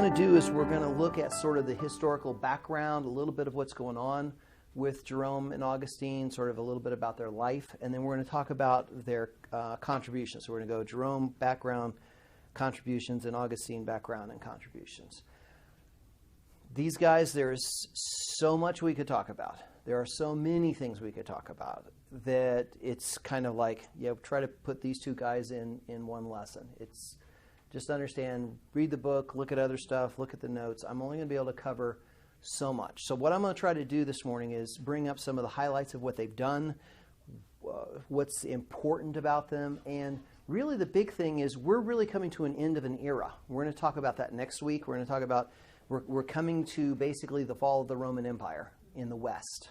going to do is we're going to look at sort of the historical background, a little bit of what's going on with Jerome and Augustine, sort of a little bit about their life, and then we're going to talk about their contributions. So we're going to go Jerome background, contributions, and Augustine background and contributions. These guys, there's so much we could talk about. There are so many things we could talk about that it's kind of like, try to put these two guys in one lesson. It's just understand, read the book, look at other stuff, look at the notes. I'm only going to be able to cover so much. So what I'm going to try to do this morning is bring up some of the highlights of what they've done, what's important about them, and really the big thing is we're really coming to an end of an era. We're going to talk about that next week. We're going to talk about we're coming to basically the fall of the Roman Empire in the West.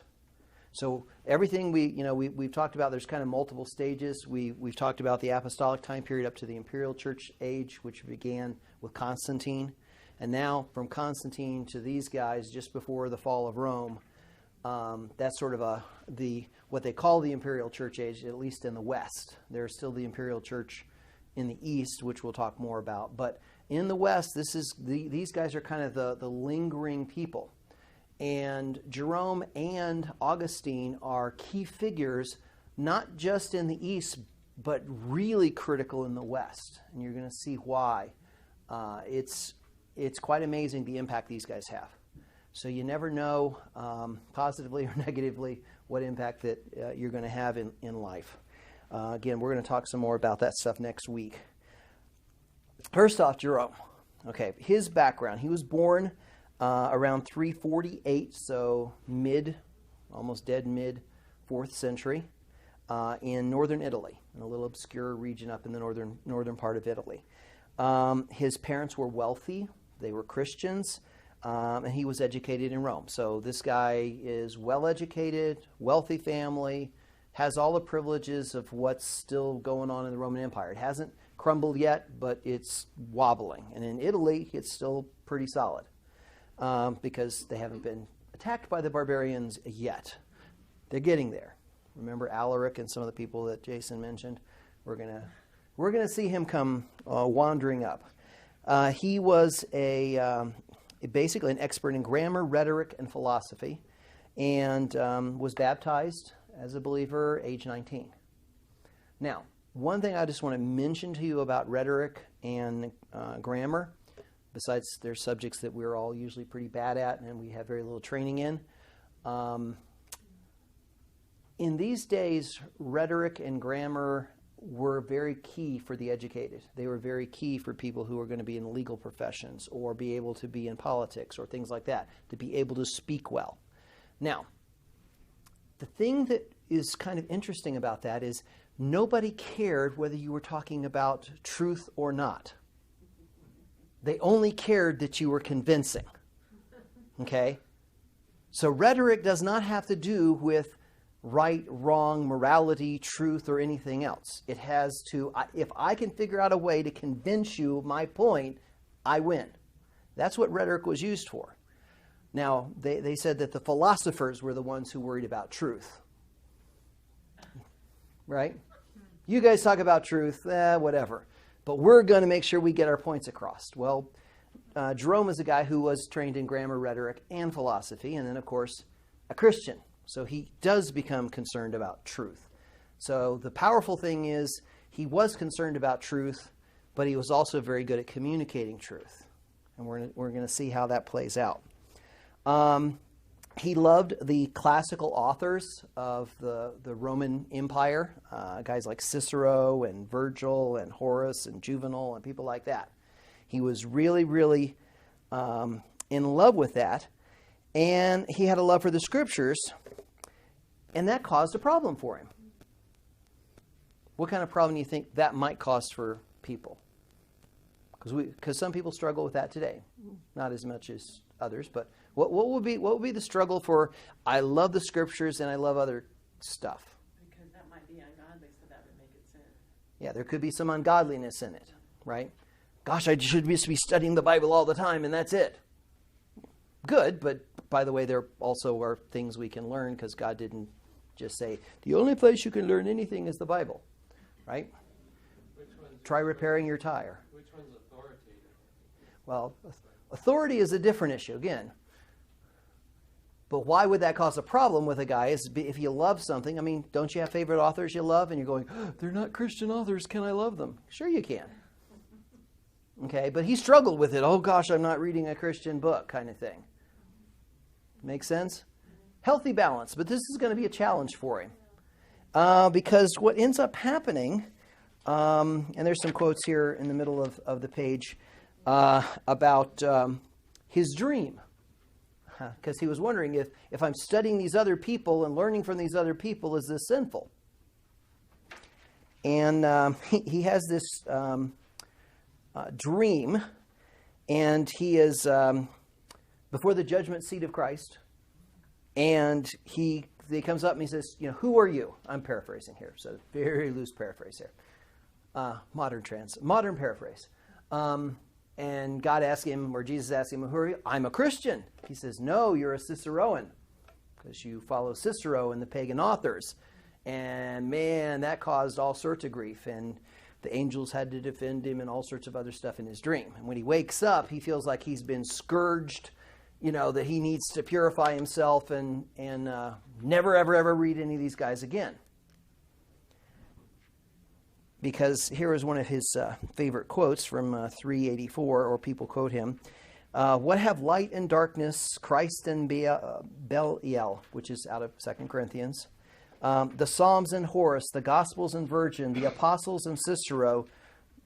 So everything we've talked about, there's kind of multiple stages. We've talked about the apostolic time period up to the imperial church age, which began with Constantine. And now from Constantine to these guys just before the fall of Rome, that's sort of what they call the imperial church age, at least in the West. There's still the imperial church in the East, which we'll talk more about. But in the West, these guys are kind of the lingering people. And Jerome and Augustine are key figures, not just in the East, but really critical in the West. And you're going to see why. It's quite amazing the impact these guys have. So you never know, positively or negatively, what impact that you're going to have in life. Again, we're going to talk some more about that stuff next week. First off, Jerome. Okay, his background. He was born around 348, so almost dead mid 4th century, in northern Italy, in a little obscure region up in the northern part of Italy. His parents were wealthy. They were Christians, and he was educated in Rome. So this guy is well-educated, wealthy family, has all the privileges of what's still going on in the Roman Empire. It hasn't crumbled yet, but it's wobbling. And in Italy, it's still pretty solid because they haven't been attacked by the barbarians yet. They're getting there. Remember Alaric and some of the people that Jason mentioned? We're gonna see him come wandering up. He was basically an expert in grammar, rhetoric, and philosophy, and was baptized as a believer age 19. Now, one thing I just want to mention to you about rhetoric and grammar, besides their subjects that we're all usually pretty bad at and we have very little training in these days, rhetoric and grammar were very key for the educated. They were very key for people who are going to be in legal professions or be able to be in politics or things like that, to be able to speak well. Now, the thing that is kind of interesting about that is nobody cared whether you were talking about truth or not. They only cared that you were convincing. Okay? So rhetoric does not have to do with right, wrong, morality, truth, or anything else. It has to, if I can figure out a way to convince you of my point, I win. That's what rhetoric was used for. Now, they said that the philosophers were the ones who worried about truth. Right? You guys talk about truth, whatever. But we're going to make sure we get our points across. Well, Jerome is a guy who was trained in grammar, rhetoric, and philosophy, and then, of course, a Christian. So he does become concerned about truth. So the powerful thing is he was concerned about truth, but he was also very good at communicating truth. And we're going to see how that plays out. He loved the classical authors of the Roman Empire, guys like Cicero and Virgil and Horace and Juvenal and people like that. He was really, really in love with that. And he had a love for the scriptures, and that caused a problem for him. What kind of problem do you think that might cause for people? Because some people struggle with that today. Not as much as others, but what would be the struggle for, I love the scriptures and I love other stuff? Because that might be ungodly, so that would make it sin. Yeah, there could be some ungodliness in it, right? Gosh, I should just be studying the Bible all the time and that's it. Good, but by the way, there also are things we can learn because God didn't just say, the only place you can learn anything is the Bible, right? Try repairing your tire. Which one's authoritative? Well, Authority is a different issue, again. But why would that cause a problem with a guy? Is if you love something, I mean, don't you have favorite authors you love? And you're going, oh, they're not Christian authors, can I love them? Sure you can. Okay, but he struggled with it. Oh gosh, I'm not reading a Christian book kind of thing. Make sense? Healthy balance, but this is going to be a challenge for him. Because what ends up happening, and there's some quotes here in the middle of the page about his dream. Because he was wondering if I'm studying these other people and learning from these other people, is this sinful? And he has this dream, and he is before the judgment seat of Christ, and he comes up and he says, who are you? I'm paraphrasing here, so very loose paraphrase here. Modern paraphrase. And God asked him, or Jesus asked him, who are you? I'm a Christian. He says, no, you're a Ciceroan, because you follow Cicero and the pagan authors. And man, that caused all sorts of grief. And the angels had to defend him and all sorts of other stuff in his dream. And when he wakes up, he feels like he's been scourged, that he needs to purify himself and never, ever read any of these guys again. Because here is one of his favorite quotes from 384, or people quote him. What have light and darkness, Christ and Belial, which is out of 2 Corinthians, the Psalms and Horace, the Gospels and Virgin, the Apostles and Cicero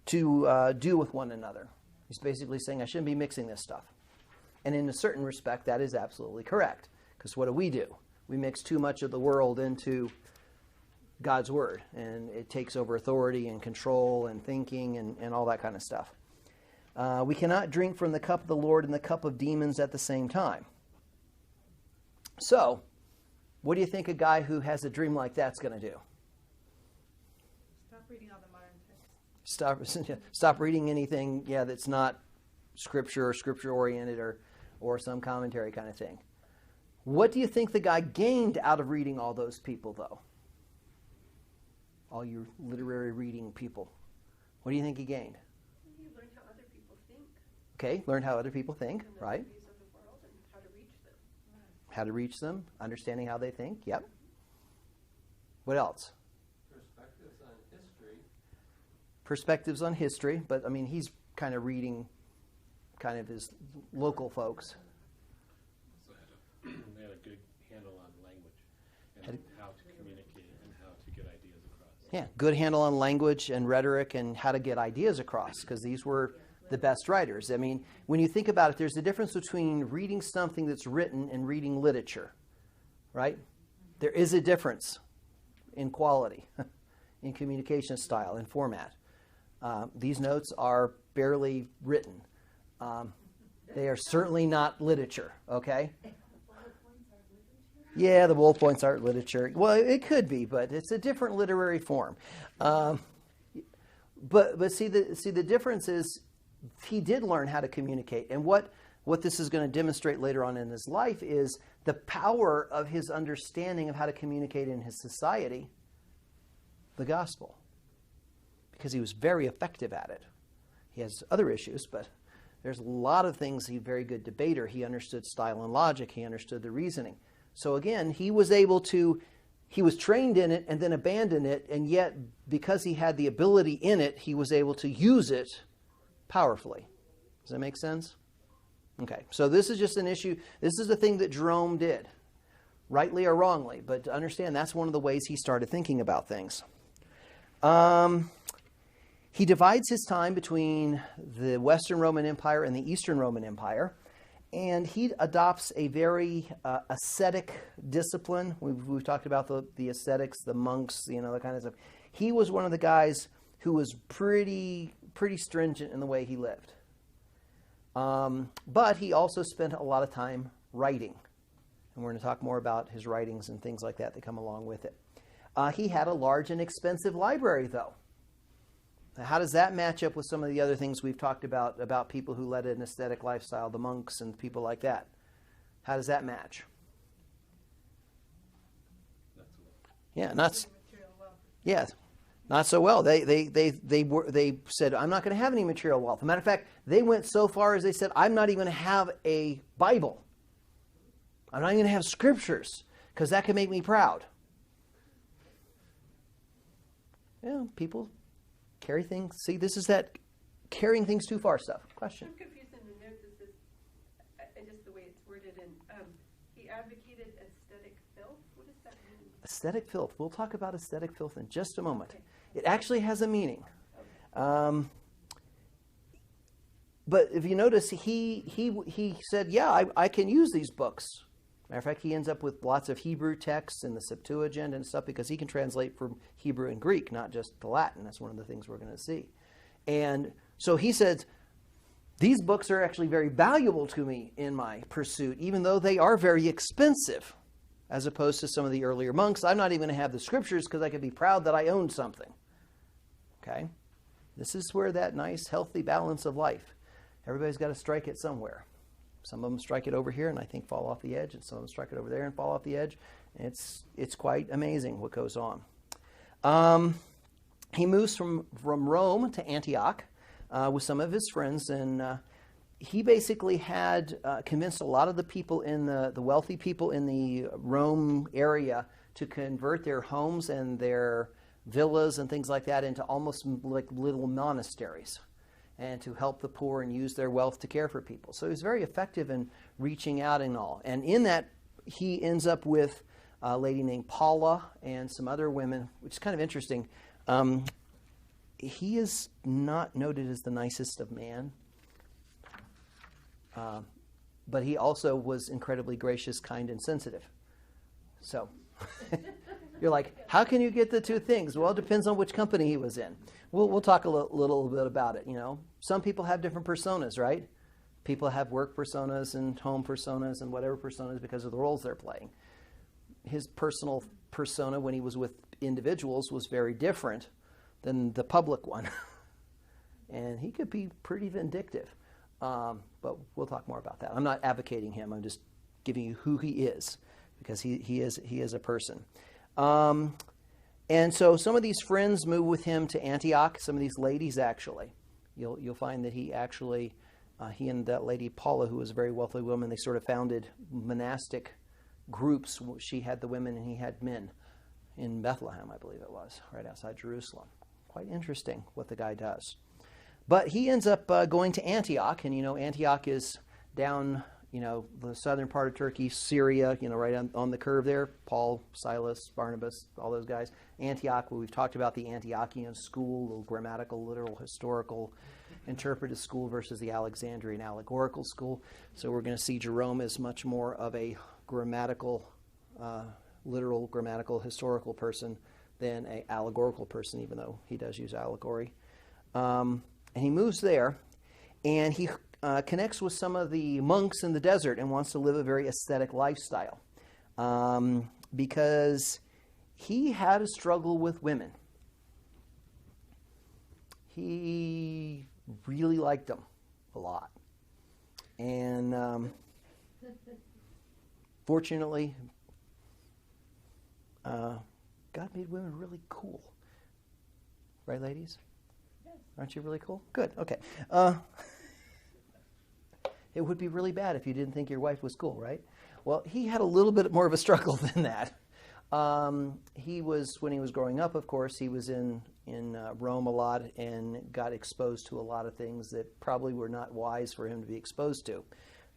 to do with one another? He's basically saying I shouldn't be mixing this stuff. And in a certain respect, that is absolutely correct. Because what do? We mix too much of the world into God's word, and it takes over authority and control and thinking and all that kind of stuff. We cannot drink from the cup of the Lord and the cup of demons at the same time. So, what do you think a guy who has a dream like that's going to do? Stop reading all the modern texts. Stop reading anything, that's not scripture or scripture-oriented or some commentary kind of thing. What do you think the guy gained out of reading all those people, though? All you literary reading people. What do you think he gained? You learn how other people think. Okay, learn how other people think, And the right? views of the world and how to reach them. How to reach them, understanding how they think, yep. What else? Perspectives on history. Perspectives on history, but I mean, he's kind of reading kind of his local folks. So they had a good handle on language and how to communicate and how to get ideas across. Yeah, good handle on language and rhetoric and how to get ideas across, because these were the best writers. I mean, when you think about it, there's a difference between reading something that's written and reading literature, right? There is a difference in quality, in communication style, in format. These notes are barely written. They are certainly not literature, okay? Yeah, the bullet points aren't literature. Well, it could be, but it's a different literary form. But see the difference is he did learn how to communicate. And what this is going to demonstrate later on in his life is the power of his understanding of how to communicate in his society the gospel. Because he was very effective at it. He has other issues, but there's a lot of things. He's a very good debater. He understood style and logic. He understood the reasoning. So again, he was trained in it and then abandoned it, and yet because he had the ability in it, he was able to use it powerfully. Does that make sense? Okay, so this is just an issue. This is the thing that Jerome did, rightly or wrongly, but to understand that's one of the ways he started thinking about things. He divides his time between the Western Roman Empire and the Eastern Roman Empire. And he adopts a very ascetic discipline. We've talked about the ascetics, the monks, that kind of stuff. He was one of the guys who was pretty stringent in the way he lived. But he also spent a lot of time writing. And we're going to talk more about his writings and things like that come along with it. He had a large and expensive library, though. Now, how does that match up with some of the other things we've talked about people who led an ascetic lifestyle, the monks and people like that? How does that match? Not so well. They said, I'm not going to have any material wealth. As a matter of fact, they went so far as they said, I'm not even going to have a Bible. I'm not even going to have scriptures because that can make me proud. Yeah, people carry things. See, this is that carrying things too far stuff. Question? I'm confused in the note. This is just the way it's worded. And he advocated aesthetic filth. What does that mean? Aesthetic filth. We'll talk about aesthetic filth in just a moment. Okay. It actually has a meaning. Okay. But if you notice, he said, yeah, I can use these books. Matter of fact, he ends up with lots of Hebrew texts in the Septuagint and stuff because he can translate from Hebrew and Greek, not just the Latin. That's one of the things we're going to see. And so he says, these books are actually very valuable to me in my pursuit, even though they are very expensive, as opposed to some of the earlier monks. I'm not even going to have the scriptures because I could be proud that I own something. Okay? This is where that nice, healthy balance of life. Everybody's got to strike it somewhere. Some of them strike it over here and I think fall off the edge, and some of them strike it over there and fall off the edge. It's quite amazing what goes on. He moves from Rome to Antioch with some of his friends, and he basically had convinced a lot of the people in the wealthy people in the Rome area to convert their homes and their villas and things like that into almost like little monasteries, and to help the poor and use their wealth to care for people. So he was very effective in reaching out and all. And in that, he ends up with a lady named Paula and some other women, which is kind of interesting. He is not noted as the nicest of man, but he also was incredibly gracious, kind, and sensitive. So you're like, how can you get the two things? Well, it depends on which company he was in. We'll talk a little bit about it. You know, some people have different personas, right? People have work personas and home personas and whatever personas because of the roles they're playing. His personal persona when he was with individuals was very different than the public one. And he could be pretty vindictive. But we'll talk more about that. I'm not advocating him. I'm just giving you who he is, because he is a person. And so some of these friends move with him to Antioch. Some of these ladies, actually, you'll find that he and that lady Paula, who was a very wealthy woman, they sort of founded monastic groups. She had the women and he had men in Bethlehem, I believe it was, right outside Jerusalem. Quite interesting what the guy does. But he ends up going to Antioch, and Antioch is down, the southern part of Turkey, Syria, right on the curve there. Paul, Silas, Barnabas, all those guys. Antioch, we've talked about the Antiochian school, the grammatical, literal, historical, interpretive school versus the Alexandrian allegorical school. So we're going to see Jerome as much more of a grammatical, literal, grammatical, historical person than an allegorical person, even though he does use allegory. And he moves there, and he connects with some of the monks in the desert and wants to live a very ascetic lifestyle, because he had a struggle with women. He really liked them a lot. And fortunately, God made women really cool. Right, ladies? Yes. Aren't you really cool? Good. Okay. It would be really bad if you didn't think your wife was cool, right? Well, he had a little bit more of a struggle than that. When he was growing up, of course, he was in Rome a lot and got exposed to a lot of things that probably were not wise for him to be exposed to.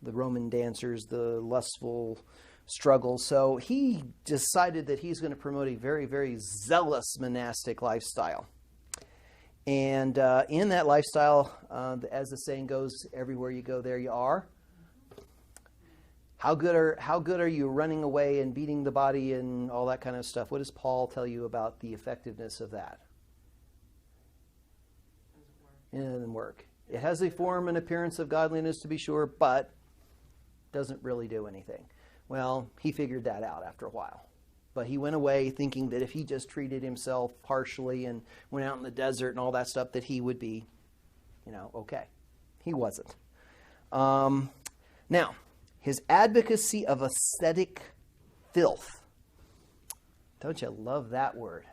The Roman dancers, the lustful struggle. So he decided that he's going to promote a very, very zealous monastic lifestyle. And in that lifestyle, as the saying goes, everywhere you go, there you are. How good are you running away and beating the body and all that kind of stuff? What does Paul tell you about the effectiveness of that? It doesn't work. It has a form and appearance of godliness, to be sure, but doesn't really do anything. Well, he figured that out after a while. But he went away thinking that if he just treated himself harshly and went out in the desert and all that stuff, that he would be, okay. He wasn't. Now, his advocacy of ascetic filth. Don't you love that word?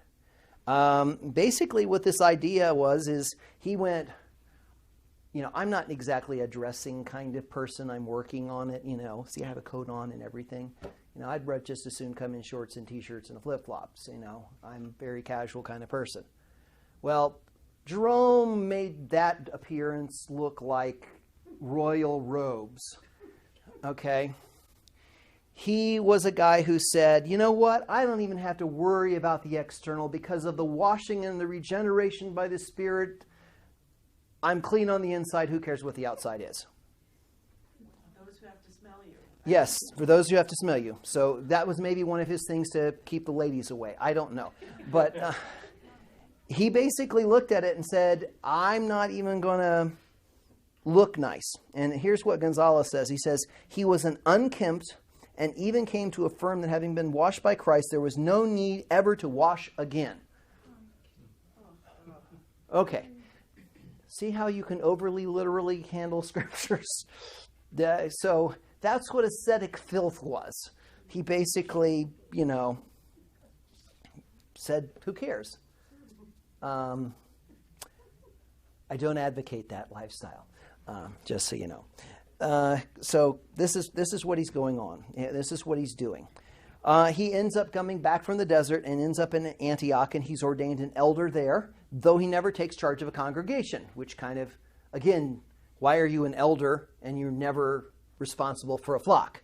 Basically, what this idea was is he went, I'm not exactly a dressing kind of person. I'm working on it, See, I have a coat on and everything. I'd just as soon come in shorts and T-shirts and flip-flops, I'm a very casual kind of person. Well, Jerome made that appearance look like royal robes, okay? He was a guy who said, you know what? I don't even have to worry about the external because of the washing and the regeneration by the Spirit. I'm clean on the inside. Who cares what the outside is? Those who have to smell you. Yes, for those who have to smell you. So that was maybe one of his things to keep the ladies away. I don't know. But he basically looked at it and said, I'm not even going to look nice. And here's what Gonzalez says. He says, he was an unkempt and even came to affirm that having been washed by Christ, there was no need ever to wash again. Okay. See how you can overly literally handle scriptures? So that's what ascetic filth was. He basically, said, who cares? I don't advocate that lifestyle, just so you know. So this is what he's going on. This is what he's doing. He ends up coming back from the desert and ends up in Antioch, and he's ordained an elder there, though he never takes charge of a congregation, which kind of, again, why are you an elder and you're never responsible for a flock?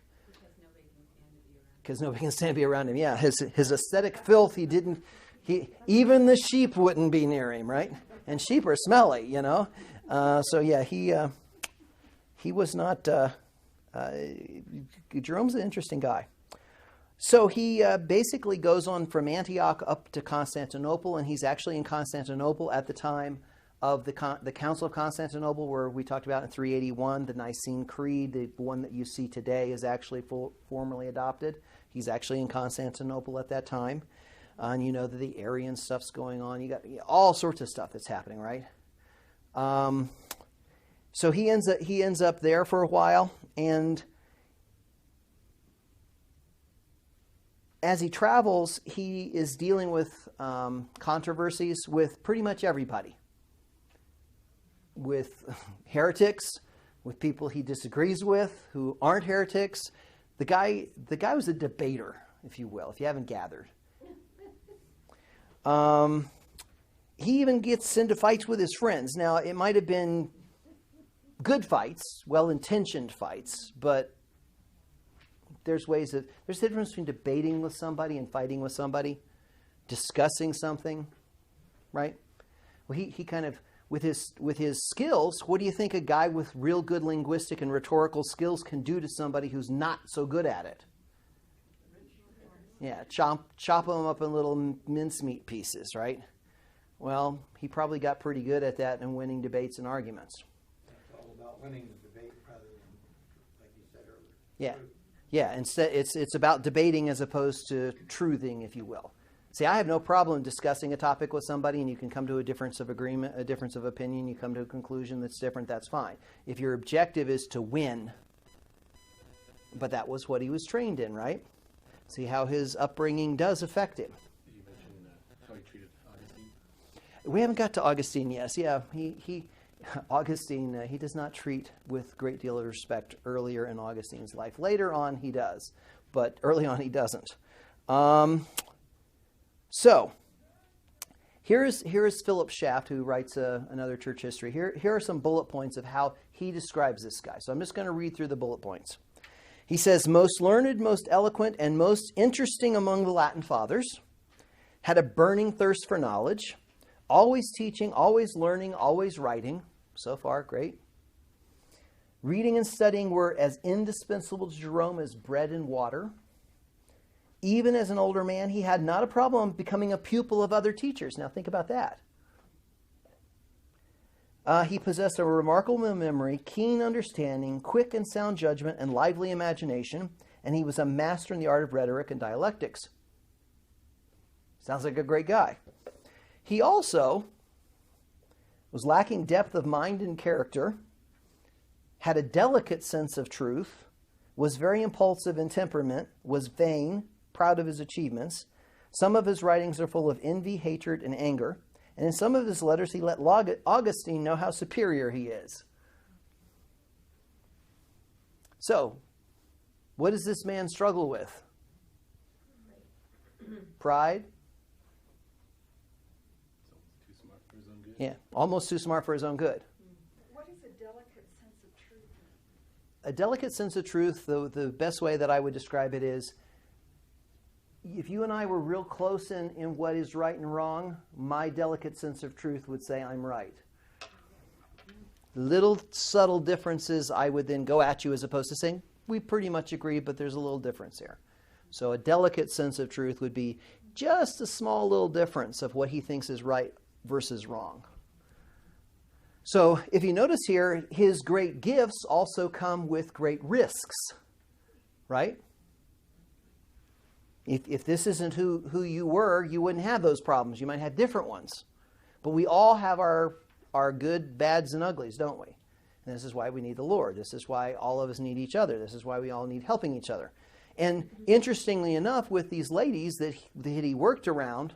Because nobody can stand to be around him. Yeah, his ascetic filth, even the sheep wouldn't be near him, right? And sheep are smelly, So yeah, he was not, Jerome's an interesting guy. So he basically goes on from Antioch up to Constantinople, and he's actually in Constantinople at the time of the Council of Constantinople, where we talked about in 381, the Nicene Creed, the one that you see today is actually formally adopted. He's actually in Constantinople at that time. And you know that the Arian stuff's going on. You got all sorts of stuff that's happening, right? So he ends up there for a while, and as he travels, he is dealing with controversies with pretty much everybody. With heretics, with people he disagrees with, who aren't heretics. The guy was a debater, if you will, if you haven't gathered. He even gets into fights with his friends. Now, it might have been good fights, well-intentioned fights, but there's a difference between debating with somebody and fighting with somebody, discussing something, right? Well, he kind of, with his skills, what do you think a guy with real good linguistic and rhetorical skills can do to somebody who's not so good at it? Yeah, chop them up in little mincemeat pieces, right? Well, he probably got pretty good at that and winning debates and arguments. It's all about winning the debate rather than, like you said earlier. Yeah. Yeah, instead it's about debating as opposed to truthing, if you will. See, I have no problem discussing a topic with somebody, and you can come to a difference of agreement, a difference of opinion. You come to a conclusion that's different. That's fine. If your objective is to win, but that was what he was trained in, right? See how his upbringing does affect him. You mentioned how he treated Augustine. We haven't got to Augustine yet. Yeah, Augustine, he does not treat with great deal of respect earlier in Augustine's life. Later on, he does, but early on, he doesn't. So, here is Philip Schaff, who writes another church history. Here are some bullet points of how he describes this guy. So I'm just going to read through the bullet points. He says, most learned, most eloquent, and most interesting among the Latin fathers, had a burning thirst for knowledge, always teaching, always learning, always writing. So far, great. Reading and studying were as indispensable to Jerome as bread and water. Even as an older man, he had not a problem becoming a pupil of other teachers. Now think about that. He possessed a remarkable memory, keen understanding, quick and sound judgment, and lively imagination, and he was a master in the art of rhetoric and dialectics. Sounds like a great guy. He also was lacking depth of mind and character, had a delicate sense of truth, was very impulsive in temperament, was vain, proud of his achievements, Some of his writings are full of envy, hatred, and anger. And in some of his letters, he let Augustine know how superior he is. So, what does this man struggle with? Pride? Too smart for his own good. Yeah, almost too smart for his own good. What is a delicate sense of truth? A delicate sense of truth, the best way that I would describe it is, if you and I were real close in what is right and wrong, my delicate sense of truth would say I'm right. Little subtle differences, I would then go at you as opposed to saying, we pretty much agree, but there's a little difference here. So a delicate sense of truth would be just a small little difference of what he thinks is right versus wrong. So if you notice here, his great gifts also come with great risks, right? If this isn't who you were, you wouldn't have those problems. You might have different ones. But we all have our good, bads, and uglies, don't we? And this is why we need the Lord. This is why all of us need each other. This is why we all need helping each other. And interestingly enough, with these ladies that he worked around,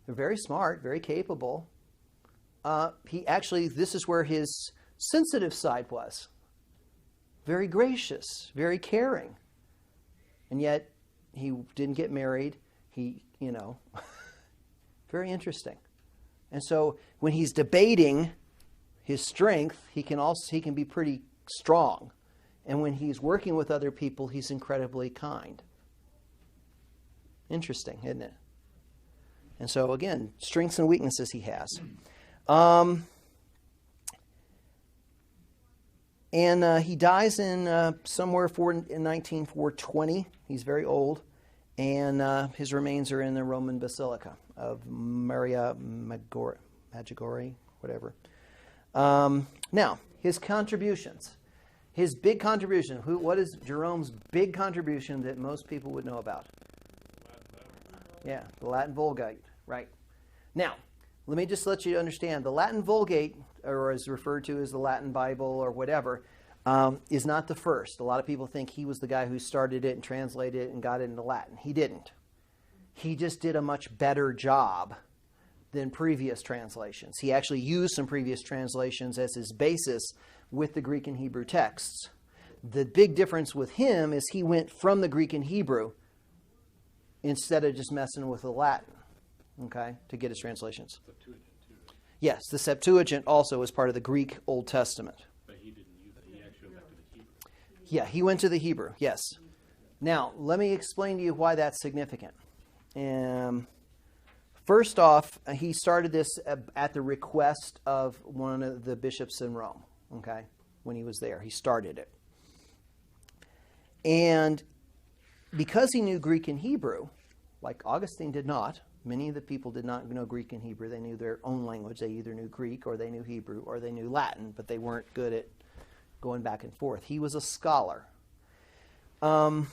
they're very smart, very capable. This is where his sensitive side was. Very gracious, very caring. And yet, he didn't get married. Very interesting. And so when he's debating his strength, he can be pretty strong. And when he's working with other people, he's incredibly kind. Interesting, isn't it? And so again, strengths and weaknesses he has. He dies in somewhere in 420. He's very old. And his remains are in the Roman Basilica of Maria Maggiore, whatever. Now, his contributions. His big contribution. What is Jerome's big contribution that most people would know about? Yeah, the Latin Vulgate, right. Now, let me just let you understand. The Latin Vulgate, or is referred to as the Latin Bible or whatever, is not the first. A lot of people think he was the guy who started it and translated it and got it into Latin. He didn't. He just did a much better job than previous translations. He actually used some previous translations as his basis with the Greek and Hebrew texts. The big difference with him is he went from the Greek and Hebrew instead of just messing with the Latin, okay, to get his translations. Septuagint too, right? Yes, the Septuagint also is part of the Greek Old Testament. But he didn't use it. He actually went back to the Hebrew. Yeah, he went to the Hebrew, yes. Now, let me explain to you why that's significant. First off, he started this at the request of one of the bishops in Rome, okay, when he was there. He started it. And because he knew Greek and Hebrew, like Augustine did not, many of the people did not know Greek and Hebrew. They knew their own language. They either knew Greek or they knew Hebrew or they knew Latin, but they weren't good at going back and forth. He was a scholar. Kind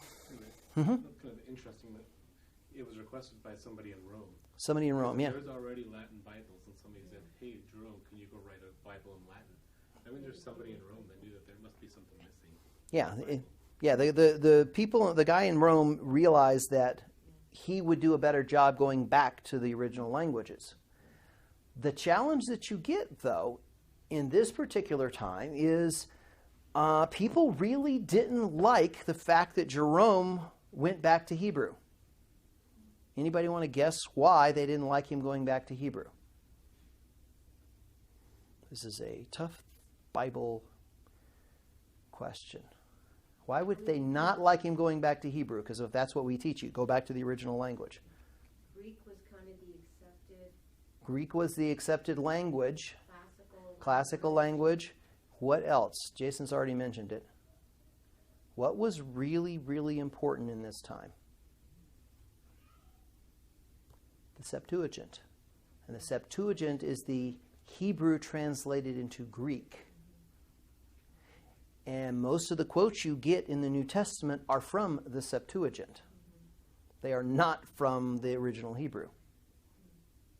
of interesting that it was requested by somebody in Rome. Somebody in Rome, yeah. There's already Latin Bibles, and somebody said, hey, Jerome, can you go write a Bible in Latin? I mean, there's somebody in Rome that knew that there must be something missing. Yeah, the people, the guy in Rome realized that he would do a better job going back to the original languages. The challenge that you get, though, in this particular time is people really didn't like the fact that Jerome went back to Hebrew. Anybody want to guess why they didn't like him going back to Hebrew? This is a tough Bible question. Why would they not like him going back to Hebrew? Because if that's what we teach you, go back to the original language. Greek was kind of the accepted. Greek was the accepted language. Classical language. What else? Jason's already mentioned it. What was really, really important in this time? The Septuagint. And the Septuagint is the Hebrew translated into Greek. And most of the quotes you get in the New Testament are from the Septuagint. They are not from the original Hebrew.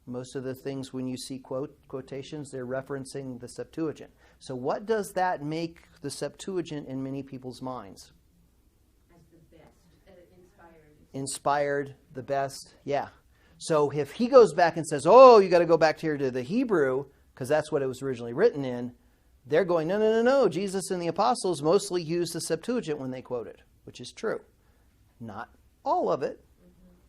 Most of the things when you see quotations, they're referencing the Septuagint. So what does that make the Septuagint in many people's minds? As the best, inspired. Inspired, the best, yeah. So if he goes back and says, oh, you got to go back here to the Hebrew, because that's what it was originally written in, they're going, no, no, no, no. Jesus and the apostles mostly used the Septuagint when they quoted, which is true. Not all of it,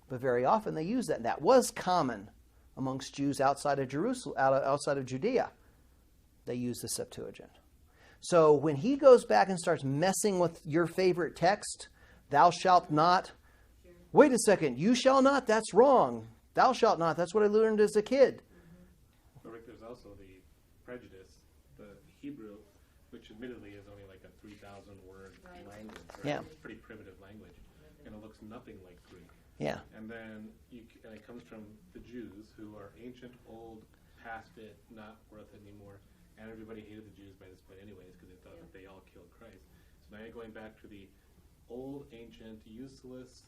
but very often they use that. That was common amongst Jews outside of Jerusalem, outside of Judea. They use the Septuagint. So when he goes back and starts messing with your favorite text, thou shalt not, wait a second, you shall not, that's wrong. Thou shalt not, that's what I learned as a kid. But Rick, there's also the prejudice, the Hebrew, which admittedly is only like a 3,000 word language, right? Yeah. It's a pretty primitive language, and it looks nothing like Greek. Yeah. And then and it comes from the Jews, who are ancient, old, past it, not worth it anymore. And everybody hated the Jews by this point anyways, because they thought that they all killed Christ. So now you're going back to the old, ancient, useless,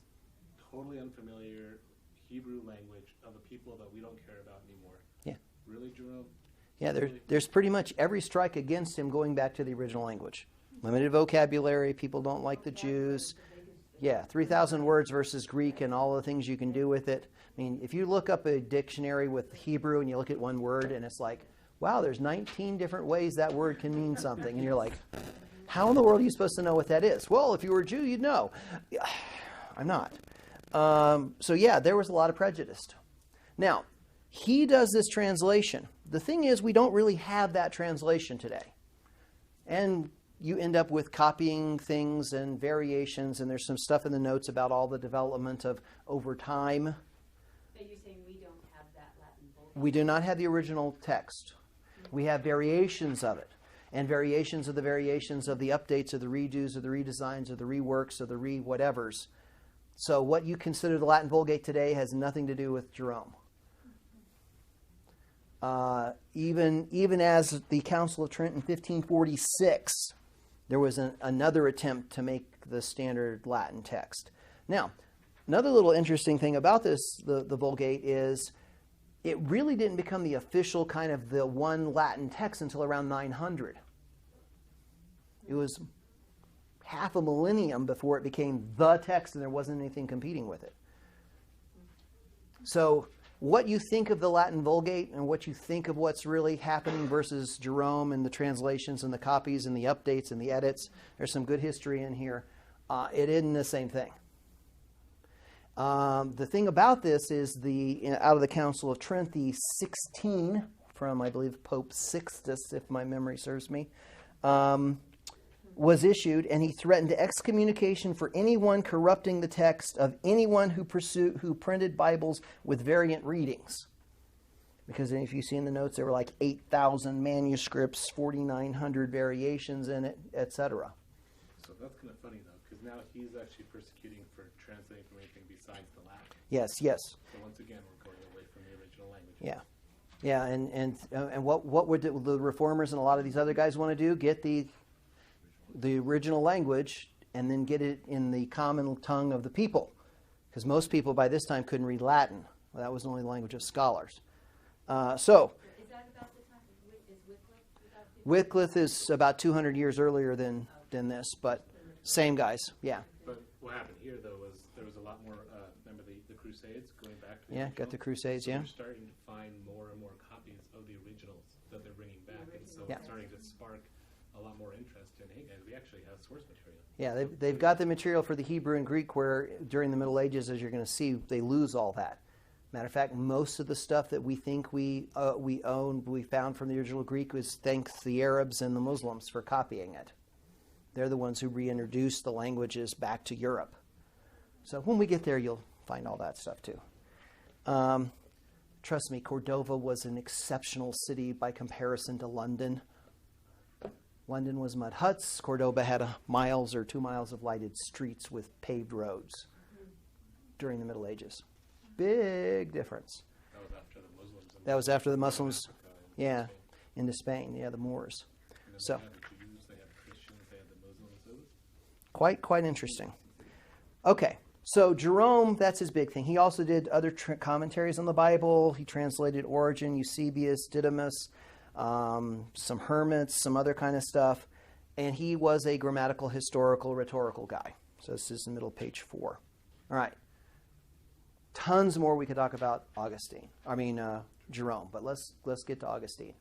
totally unfamiliar Hebrew language of a people that we don't care about anymore. Yeah. Really, Jerome? Yeah, there's pretty much every strike against him going back to the original language. Limited vocabulary, people don't like the Jews. Yeah, 3,000 words versus Greek and all the things you can do with it. I mean, if you look up a dictionary with Hebrew and you look at one word and it's like, wow, there's 19 different ways that word can mean something. And you're like, how in the world are you supposed to know what that is? Well, if you were a Jew, you'd know. I'm not. So yeah, there was a lot of prejudice. Now, he does this translation. The thing is, we don't really have that translation today. And you end up with copying things and variations, and there's some stuff in the notes about all the development of over time. So you're saying we don't have that Latin Vulgate? We do not have the original text. We have variations of it, and variations of the updates, of the redos, of the redesigns, of the reworks, of the re-whatevers. So what you consider the Latin Vulgate today has nothing to do with Jerome. Even as the Council of Trent in 1546, there was another attempt to make the standard Latin text. Now, another little interesting thing about this, the Vulgate, is it really didn't become the official kind of the one Latin text until around 900. It was half a millennium before it became the text and there wasn't anything competing with it. So what you think of the Latin Vulgate and what you think of what's really happening versus Jerome and the translations and the copies and the updates and the edits, there's some good history in here. It isn't the same thing. The thing about this is out of the Council of Trent, the 16 from, I believe, Pope Sixtus, if my memory serves me, was issued, and he threatened excommunication for anyone corrupting the text of anyone who printed Bibles with variant readings. Because if you see in the notes, there were like 8,000 manuscripts, 4,900 variations in it, etc. So that's kind of funny, though, because now he's actually persecuting for translating from anything besides the Latin. Yes, yes. So once again, we're going away from the original language. Yeah. Yeah, and what would the reformers and a lot of these other guys want to do? Get the original language and then get it in the common tongue of the people. Because most people by this time couldn't read Latin. Well, that was the only language of scholars. Is that about the time Wycliffe is about 200 years earlier than this, but same guys, yeah. But what happened here, though, was there was a lot more, remember the Crusades going back to the Yeah, original? got the Crusades, So yeah. We're starting to find more and more copies of the originals that they're bringing back, and so Yeah. it's starting to spark a lot more interest in, hey guys, we actually have source material. Yeah, they've got the material for the Hebrew and Greek where during the Middle Ages, as you're going to see, they lose all that. Matter of fact, most of the stuff that we think we found from the original Greek was thanks to the Arabs and the Muslims for copying it. They're the ones who reintroduced the languages back to Europe. So when we get there, you'll find all that stuff too. Trust me, Cordova was an exceptional city by comparison to London. London was mud huts. Cordoba had 1 or 2 miles of lighted streets with paved roads during the Middle Ages. Big difference. That was after the Muslims. That was after the Muslims, Africa and yeah, Spain. into Spain, yeah, the Moors. And then So they had the Jews, they had the Christians, they had the Muslims. It was quite interesting. Okay, so Jerome, that's his big thing. He also did other commentaries on the Bible. He translated Origen, Eusebius, Didymus, some hermits, some other kind of stuff. And he was a grammatical, historical, rhetorical guy. So this is the middle of page 4. All right. tons more we could talk about Jerome, but let's get to Augustine,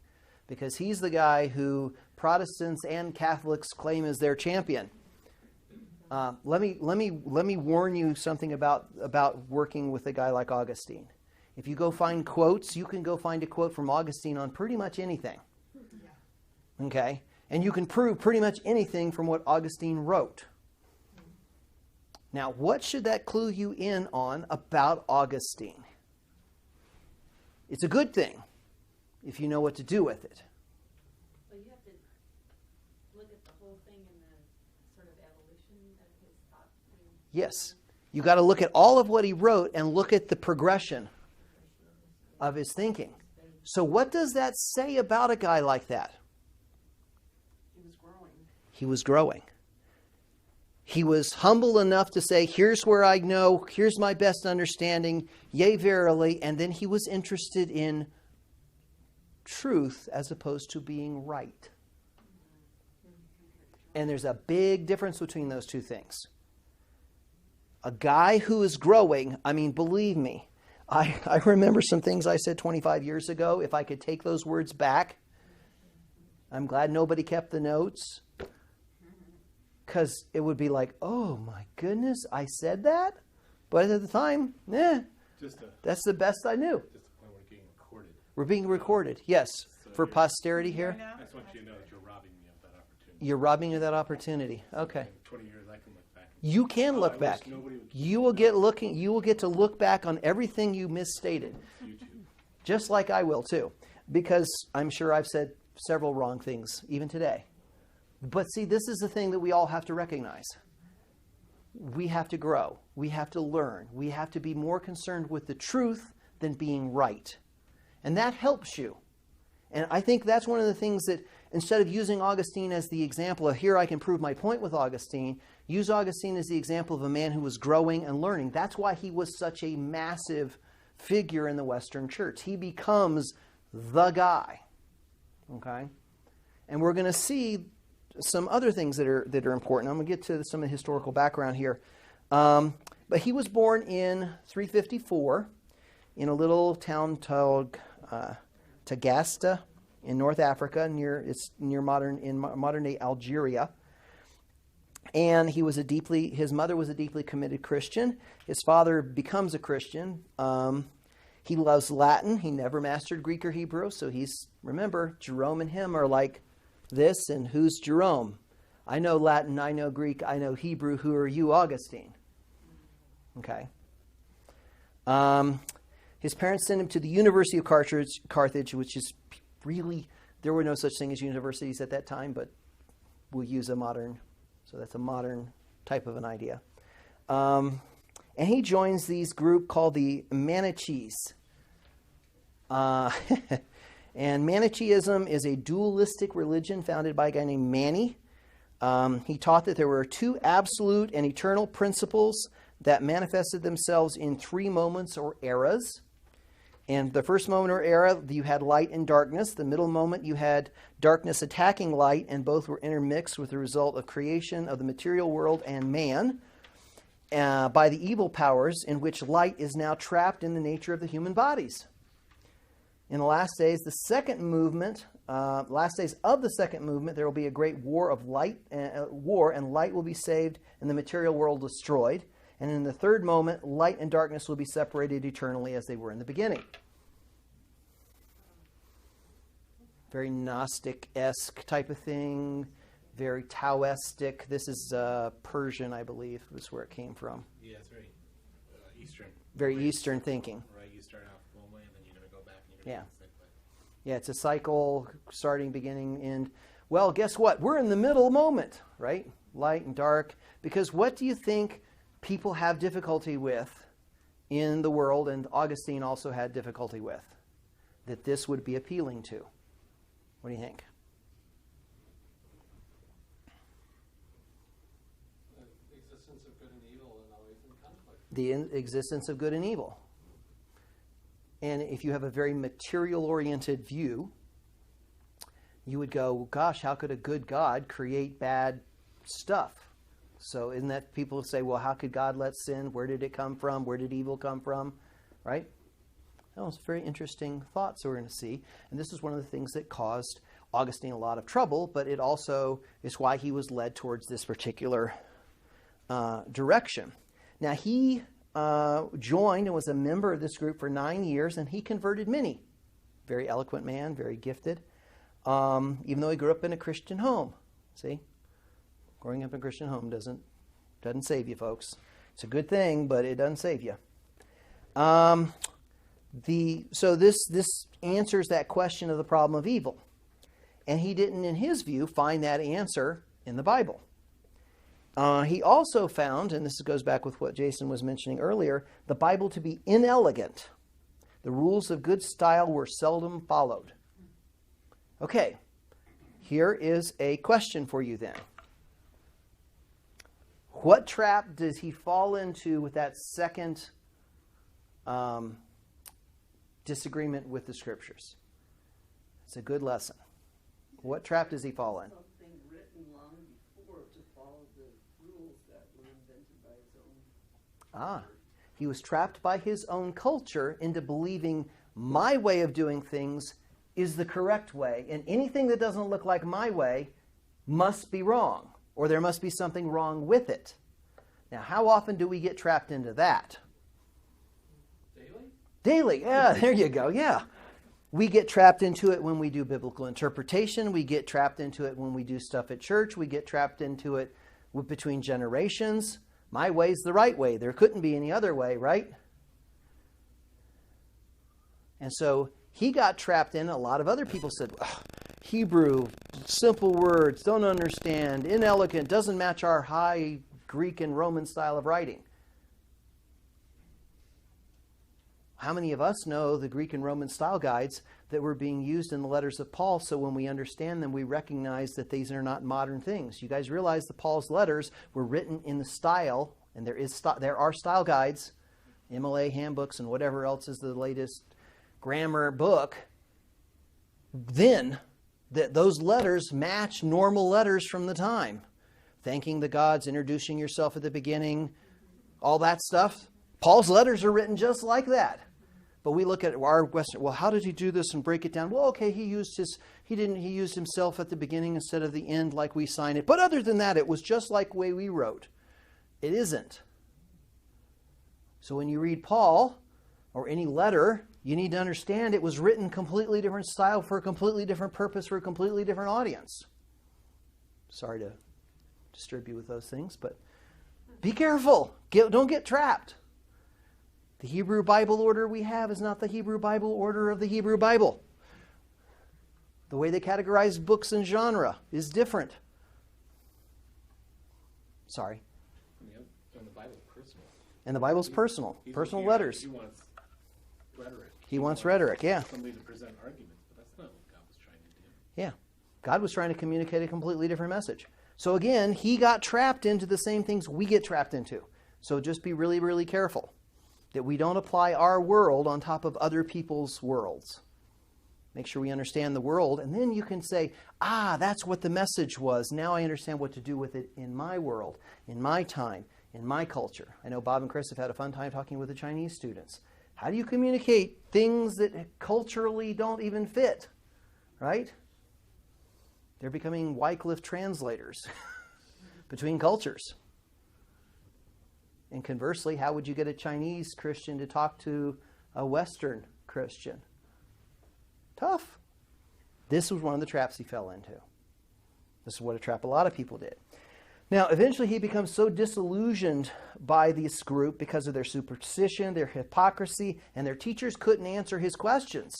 because he's the guy who Protestants and Catholics claim is their champion. Let me warn you something about working with a guy like Augustine. If you go find quotes, you can go find a quote from Augustine on pretty much anything. Okay? And you can prove pretty much anything from what Augustine wrote. Now, what should that clue you in on about Augustine? It's a good thing if you know what to do with it. Well, you have to look at the whole thing in the sort of evolution of his thought. Yes. You got to look at all of what he wrote and look at the progression of his thinking. So what does that say about a guy like that? He was growing. He was growing. He was humble enough to say, here's where I know, here's my best understanding, yea, verily, and then he was interested in truth as opposed to being right. And there's a big difference between those two things. A guy who is growing, believe me, I remember some things I said 25 years ago. If I could take those words back, I'm glad nobody kept the notes. Because it would be like, oh my goodness, I said that? But at the time, that's the best I knew. Just the point we're getting recorded. We're being recorded, yes, So for posterity here. I just want you to know that you're robbing me of that opportunity. You're robbing me of that opportunity. Okay. In 20 years, I can look back. You can I look wish back. nobody would keep You will get to look back on everything you misstated. YouTube. Just like I will too. Because I'm sure I've said several wrong things, even today. But see, this is the thing that we all have to recognize. We have to grow. We have to learn. We have to be more concerned with the truth than being right. And that helps you. And I think that's one of the things that, instead of using Augustine as the example of, here I can prove my point with Augustine, use Augustine as the example of a man who was growing and learning. That's why he was such a massive figure in the Western church. He becomes the guy. Okay? And we're going to see some other things that are important. I'm going to get to some of the historical background here. But he was born in 354 in a little town called Tagasta in North Africa, near modern day Algeria. And his mother was a deeply committed Christian. His father becomes a Christian. He loves Latin. He never mastered Greek or Hebrew. So remember, Jerome and him are like this, and who's Jerome? I know Latin, I know Greek, I know Hebrew. Who are you, Augustine? Okay. His parents sent him to the University of Carthage, which is really, there were no such thing as universities at that time, but we'll use so that's a modern type of an idea. And he joins these group called the Manichees. And Manichaeism is a dualistic religion founded by a guy named Mani. He taught that there were two absolute and eternal principles that manifested themselves in three moments or eras. And the first moment or era, you had light and darkness. The middle moment, you had darkness attacking light, and both were intermixed with the result of creation of the material world and man by the evil powers, in which light is now trapped in the nature of the human bodies. In the last days, of the second movement, there will be a great war of light, and light will be saved, and the material world destroyed. And in the third moment, light and darkness will be separated eternally as they were in the beginning. Very Gnostic-esque type of thing, very Taoistic. This is Persian, I believe, is where it came from. Yeah, it's very Eastern. Very Eastern thinking. Right, you start out one way, and then you're going to go back, and you're going to go the same way. Yeah, it's a cycle, starting, beginning, end. Well, guess what? We're in the middle moment, right? Light and dark. Because what do you think people have difficulty with in the world, and Augustine also had difficulty with, that this would be appealing to? What do you think? The existence of good and evil and always in conflict. The existence of good and evil. And if you have a very material-oriented view, you would go, gosh, how could a good God create bad stuff? So isn't that people say, well, how could God let sin? Where did it come from? Where did evil come from? right? That was very interesting thoughts we're going to see. And this is one of the things that caused Augustine a lot of trouble, but it also is why he was led towards this particular direction. Now, he joined and was a member of this group for 9 years, and he converted many. Very eloquent man, very gifted, even though he grew up in a Christian home. See? Growing up in a Christian home doesn't save you, folks. It's a good thing, but it doesn't save you. So this answers that question of the problem of evil. And he didn't, in his view, find that answer in the Bible. He also found, and this goes back with what Jason was mentioning earlier, the Bible to be inelegant. The rules of good style were seldom followed. Okay, here is a question for you then. What trap does he fall into with that second disagreement with the Scriptures? It's a good lesson. What trap does he fall in? Something written long before to follow the rules that were invented by his own. He was trapped by his own culture into believing my way of doing things is the correct way, and anything that doesn't look like my way must be wrong, or there must be something wrong with it. Now, how often do we get trapped into that? Daily, yeah, there you go, yeah. We get trapped into it when we do biblical interpretation. We get trapped into it when we do stuff at church. We get trapped into it between generations. My way's the right way. There couldn't be any other way, right? And so he got trapped in. A lot of other people said, Hebrew, simple words, don't understand, inelegant, doesn't match our high Greek and Roman style of writing. How many of us know the Greek and Roman style guides that were being used in the letters of Paul, so when we understand them, we recognize that these are not modern things? You guys realize that Paul's letters were written in the style, and there are style guides, MLA handbooks, and whatever else is the latest grammar book. Then, that those letters match normal letters from the time. Thanking the gods, introducing yourself at the beginning, all that stuff. Paul's letters are written just like that. But we look at our Western, well, how did he do this and break it down? Well, okay, he used himself at the beginning instead of the end like we sign it. But other than that, it was just like the way we wrote. It isn't. So when you read Paul or any letter, you need to understand it was written completely different style for a completely different purpose for a completely different audience. Sorry to disturb you with those things, but be careful. Don't get trapped. The Hebrew Bible order we have is not the Hebrew Bible order of the Hebrew Bible. The way they categorize books and genre is different. Sorry. And the Bible's personal. And the Bible's personal. Personal letters. He wants rhetoric. He wants rhetoric, yeah. Somebody to present arguments, but that's not what God was trying to do. Yeah. God was trying to communicate a completely different message. So again, he got trapped into the same things we get trapped into. So just be really, really careful that we don't apply our world on top of other people's worlds. Make sure we understand the world, and then you can say, that's what the message was. Now I understand what to do with it in my world, in my time, in my culture. I know Bob and Chris have had a fun time talking with the Chinese students. How do you communicate things that culturally don't even fit, right? They're becoming Wycliffe translators between cultures. And conversely, how would you get a Chinese Christian to talk to a Western Christian? Tough. This was one of the traps he fell into. This is what a trap a lot of people did. Now, eventually he becomes so disillusioned by this group because of their superstition, their hypocrisy, and their teachers couldn't answer his questions.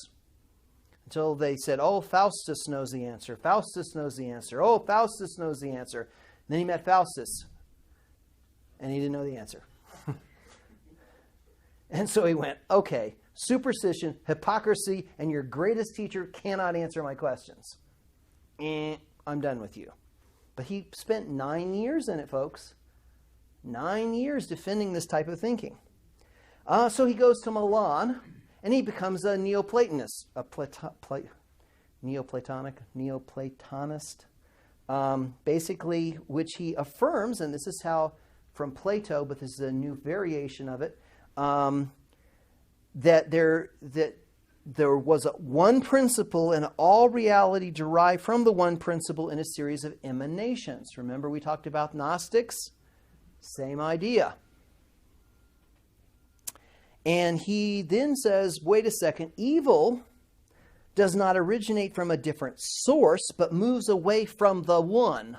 Until they said, Faustus knows the answer. Faustus knows the answer. Faustus knows the answer. And then he met Faustus, and he didn't know the answer. And so he went, okay, superstition, hypocrisy, and your greatest teacher cannot answer my questions. I'm done with you. But he spent 9 years in it, folks. 9 years defending this type of thinking. So he goes to Milan, and he becomes a Neoplatonist, Neoplatonist, basically, which he affirms, and this is how from Plato, but this is a new variation of it, that there was one principle and all reality derived from the one principle in a series of emanations. Remember we talked about Gnostics? Same idea. And he then says, wait a second, evil does not originate from a different source, but moves away from the one.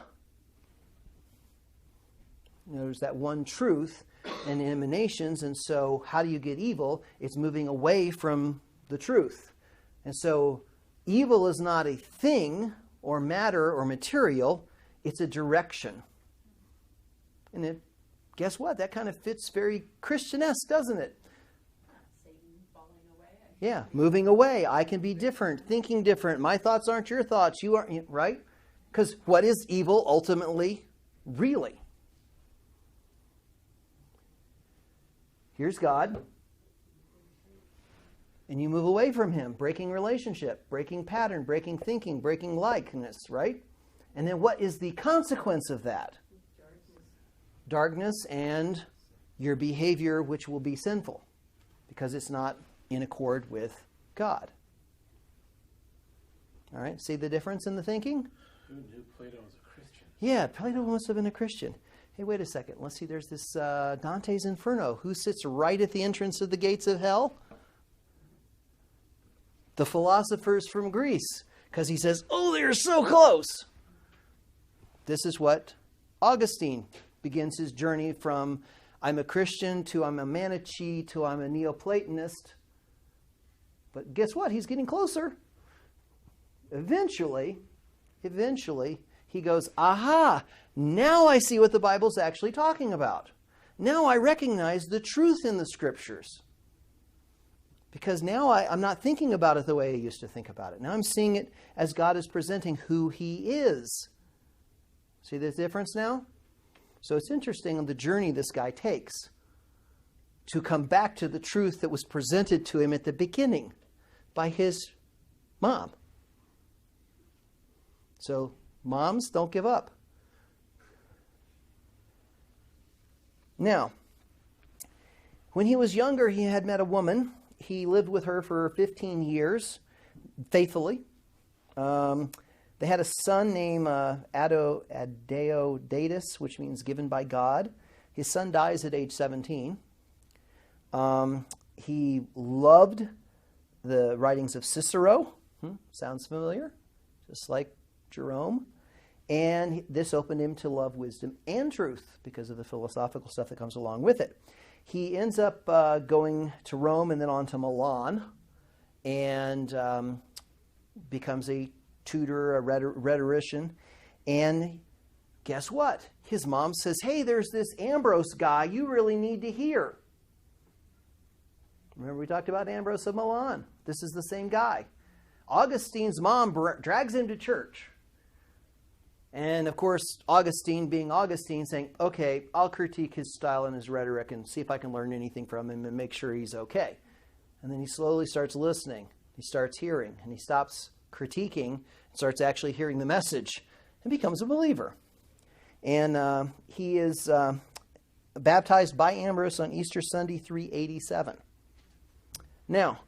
There's that one truth and emanations, and so how do you get evil? It's moving away from the truth. And so evil is not a thing or matter or material, it's a direction. And guess what? That kind of fits very Christian-esque, doesn't it? Satan falling away. Yeah, moving away. I can be different, thinking different. My thoughts aren't your thoughts. You aren't, right? Because what is evil ultimately, really? Here's God. And you move away from him, breaking relationship, breaking pattern, breaking thinking, breaking likeness, right? And then what is the consequence of that? Darkness and your behavior, which will be sinful because it's not in accord with God. All right, see the difference in the thinking? Who knew Plato was a Christian? Yeah, Plato must have been a Christian. Hey, wait a second. Let's see, there's this Dante's Inferno. Who sits right at the entrance of the gates of hell? The philosophers from Greece. Because he says, oh, they're so close. This is what Augustine begins his journey from I'm a Christian to I'm a Manichae to I'm a Neoplatonist. But guess what? He's getting closer. Eventually, he goes, aha, now I see what the Bible's actually talking about. Now I recognize the truth in the Scriptures. Because now I'm not thinking about it the way I used to think about it. Now I'm seeing it as God is presenting who he is. See the difference now? So it's interesting on the journey this guy takes to come back to the truth that was presented to him at the beginning by his mom. So moms, don't give up. Now, when he was younger, he had met a woman. He lived with her for 15 years, faithfully. They had a son named Adeodatus, which means given by God. His son dies at age 17. He loved the writings of Cicero. Sounds familiar? Just like Jerome. And this opened him to love wisdom and truth because of the philosophical stuff that comes along with it. He ends up going to Rome and then on to Milan and becomes a tutor, a rhetorician. And guess what? His mom says, hey, there's this Ambrose guy you really need to hear. Remember we talked about Ambrose of Milan. This is the same guy. Augustine's mom drags him to church. And of course, Augustine, being Augustine, saying, okay, I'll critique his style and his rhetoric and see if I can learn anything from him and make sure he's okay. And then he slowly starts listening. He starts hearing. And he stops critiquing and starts actually hearing the message and becomes a believer. And he is baptized by Ambrose on Easter Sunday 387. Now,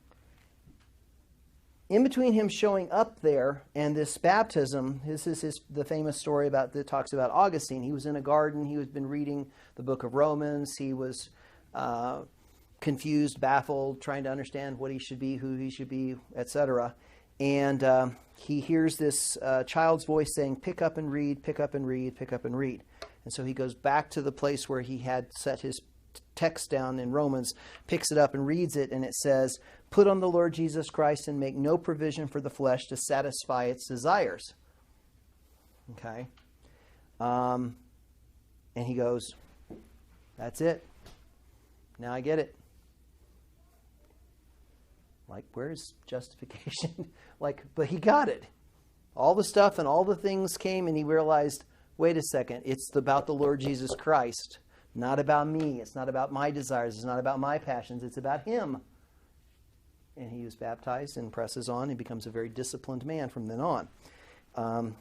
in between him showing up there and this baptism, this is the famous story that talks about Augustine. He was in a garden. He had been reading the book of Romans. He was confused, baffled, trying to understand what he should be, who he should be, etc. And he hears this child's voice saying, pick up and read, pick up and read, pick up and read. And so he goes back to the place where he had set his text down in Romans, picks it up and reads it, and it says, put on the Lord Jesus Christ and make no provision for the flesh to satisfy its desires. Okay? And he goes, that's it. Now I get it. Like, where's justification? But he got it. All the stuff and all the things came and he realized, wait a second, it's about the Lord Jesus Christ. Not about me. It's not about my desires. It's not about my passions. It's about him. And he was baptized and presses on. He becomes a very disciplined man from then on.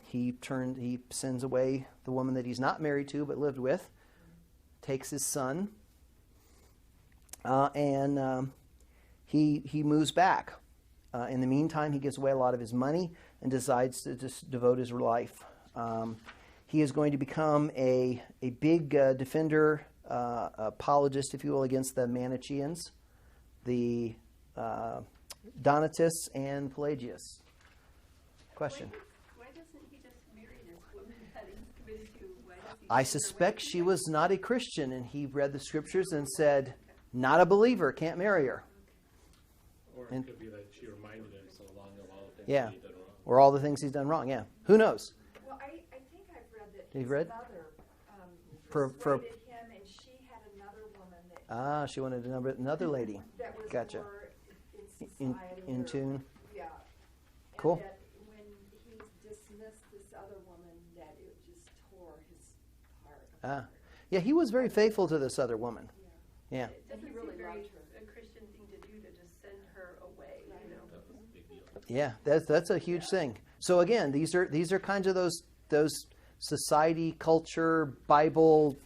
He sends away the woman that he's not married to but lived with, takes his son, and he moves back. In the meantime, he gives away a lot of his money and decides to just devote his life. He is going to become a big defender, apologist, if you will, against the Manichaeans, the Donatists, and Pelagius. Question? Why doesn't he just marry this woman that he's committed to? Why does he I send her suspect away? she was not a Christian, and he read the scriptures and said, not a believer, can't marry her. Or And- it could be that she reminded him so long of all the things Yeah. that he did wrong. Or all the things he's done wrong, yeah. Who knows? Well, I think I've read that You've his read? mother For- persuaded him, and she had another woman that, She wanted another lady. that was Gotcha. more In, society. in or- tune. Yeah. Cool. And that when he dismissed this other woman, that it just tore his heart apart. Yeah, he was very faithful to this other woman. Yeah. It And he doesn't really seem very loved her. a Christian thing to do to just send her away, you know. That was a big deal. Yeah, that's a huge thing. So again, these are kinds of those society, culture, Bible,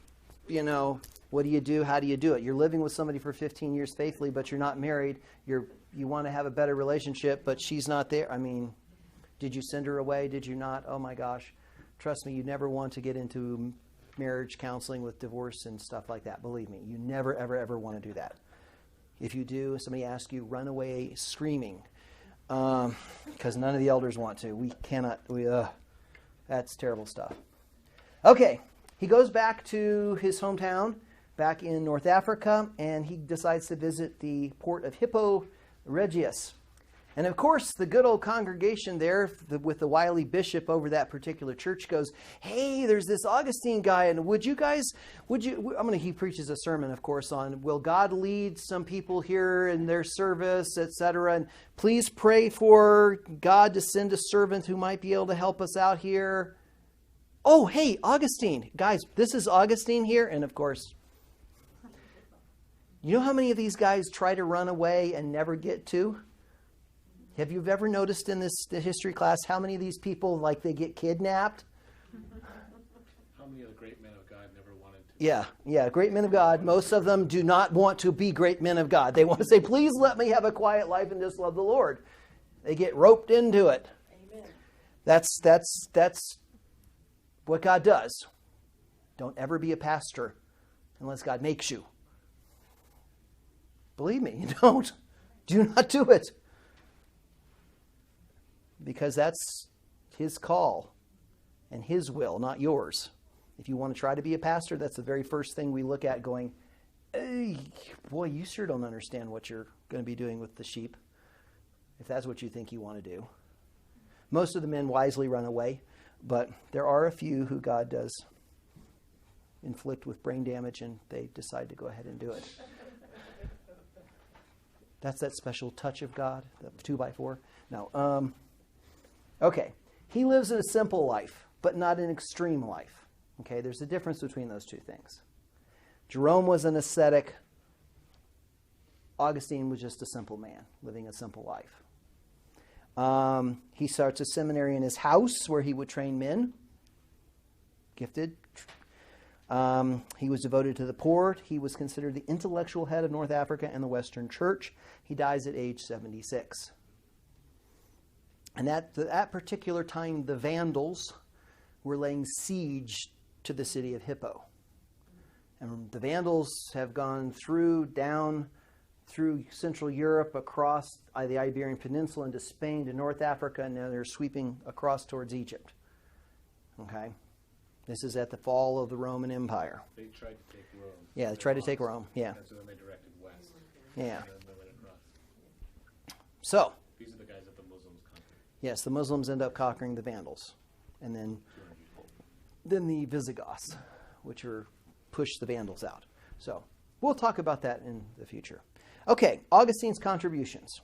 what do you do? How do you do it? You're living with somebody for 15 years faithfully, but you're not married. You want to have a better relationship, but she's not there. I mean, did you send her away? Did you not? Oh my gosh. Trust me, you never want to get into marriage counseling with divorce and stuff like that. Believe me, you never, ever, ever want to do that. If you do, somebody asks you, run away screaming, because none of the elders want to. We cannot. That's terrible stuff. Okay, he goes back to his hometown, back in North Africa, and he decides to visit the port of Hippo Regius. And of course, the good old congregation there with the wily bishop over that particular church goes, hey, there's this Augustine guy, and he preaches a sermon, of course, on will God lead some people here in their service, etc. And please pray for God to send a servant who might be able to help us out here. Oh, hey, Augustine. Guys, this is Augustine here. And of course, you know how many of these guys try to run away and never get to? Have you ever noticed in the history class how many of these people, they get kidnapped? How many of the great men of God never wanted to? Yeah, great men of God. Most of them do not want to be great men of God. They want to say, please let me have a quiet life and just love the Lord. They get roped into it. Amen. That's what God does. Don't ever be a pastor unless God makes you. Believe me, you don't. Do not do it. Because that's his call and his will, not yours. If you want to try to be a pastor, that's the very first thing we look at going, hey, boy, you sure don't understand what you're going to be doing with the sheep, if that's what you think you want to do. Most of the men wisely run away, but there are a few who God does inflict with brain damage, and they decide to go ahead and do it. That's that special touch of God, the 2x4. No. Okay. He lives in a simple life, but not an extreme life. Okay, there's a difference between those two things. Jerome was an ascetic. Augustine was just a simple man, living a simple life. He starts a seminary in his house where he would train men. Gifted. He was devoted to the poor. He was considered the intellectual head of North Africa and the Western Church. He dies at age 76. And at that particular time, the Vandals were laying siege to the city of Hippo. And the Vandals have gone down through Central Europe, across the Iberian Peninsula into Spain to North Africa, and now they're sweeping across towards Egypt. Okay? This is at the fall of the Roman Empire. They tried to take Rome. Yeah, they tried to take Rome. Yeah. And so then they directed west. Yeah. And then they went across. So, These are the guys that the Muslims conquered. yes, the Muslims end up conquering the Vandals. And then the Visigoths, which push the Vandals out. So, we'll talk about that in the future. Okay, Augustine's contributions.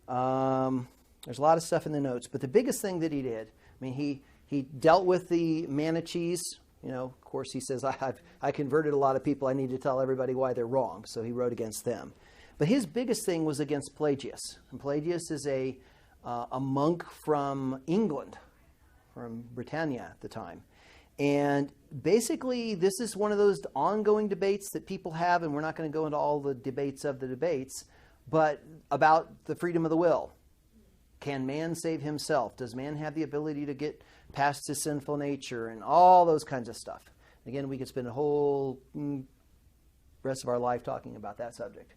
There's a lot of stuff in the notes, but the biggest thing that he did, he dealt with the Manichaees. Of course, he says, I converted a lot of people. I need to tell everybody why they're wrong. So he wrote against them. But his biggest thing was against Pelagius. And Pelagius is a monk from England, from Britannia at the time. And basically, this is one of those ongoing debates that people have, and we're not going to go into all the debates of the debates, but about the freedom of the will. Can man save himself? Does man have the ability to get past his sinful nature and all those kinds of stuff? Again, we could spend a whole rest of our life talking about that subject.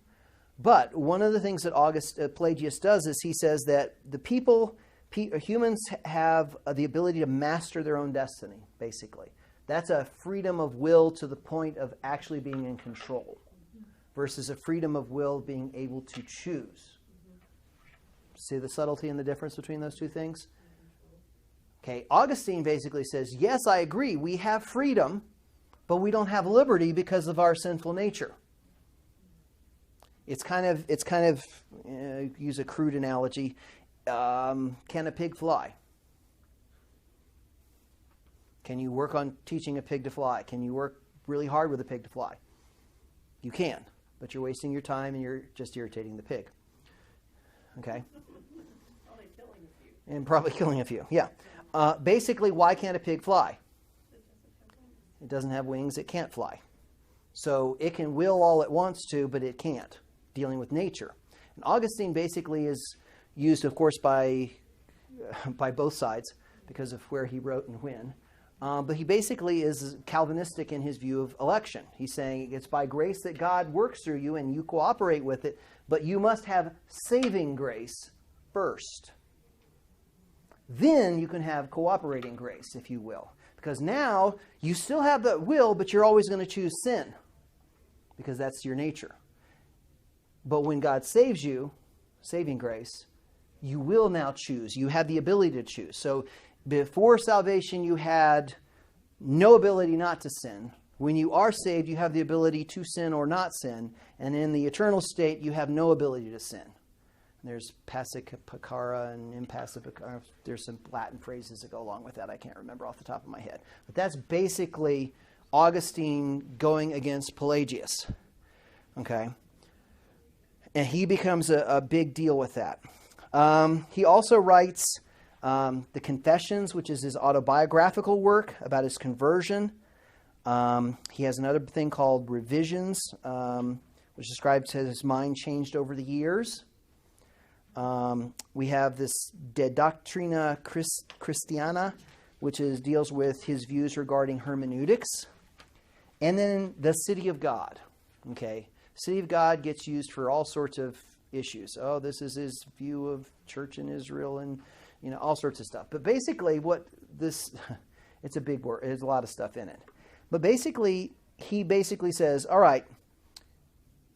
But one of the things that Pelagius does is he says that humans have the ability to master their own destiny, basically. That's a freedom of will to the point of actually being in control versus a freedom of will being able to choose. See the subtlety and the difference between those two things? Okay, Augustine basically says, yes, I agree, we have freedom, but we don't have liberty because of our sinful nature. It's kind of use a crude analogy, can a pig fly? Can you work on teaching a pig to fly? Can you work really hard with a pig to fly? You can, but you're wasting your time and you're just irritating the pig. Okay? Probably killing a few. And probably killing a few, yeah. Basically, why can't a pig fly? It doesn't have wings, it can't fly. So it can will all it wants to, but it can't, dealing with nature. And Augustine basically is used, of course, by both sides because of where he wrote and when. But he basically is Calvinistic in his view of election. He's saying it's by grace that God works through you and you cooperate with it, but you must have saving grace first. Then you can have cooperating grace, if you will. Because now you still have the will, but you're always going to choose sin because that's your nature. But when God saves you, saving grace, you will now choose. You have the ability to choose. So before salvation, you had no ability not to sin. When you are saved, you have the ability to sin or not sin. And in the eternal state, you have no ability to sin. There's passive pecara and impassive pecara. There's some Latin phrases that go along with that. I can't remember off the top of my head. But that's basically Augustine going against Pelagius. Okay? And he becomes a big deal with that. He also writes the Confessions, which is his autobiographical work about his conversion. He has another thing called Revisions, which describes how his mind changed over the years. We have this De Doctrina Christiana, which deals with his views regarding hermeneutics. And then the City of God. Okay, City of God gets used for all sorts of issues. Oh, this is his view of church in Israel and, all sorts of stuff. But basically it's a big word. There's a lot of stuff in it. But basically, he basically says, all right,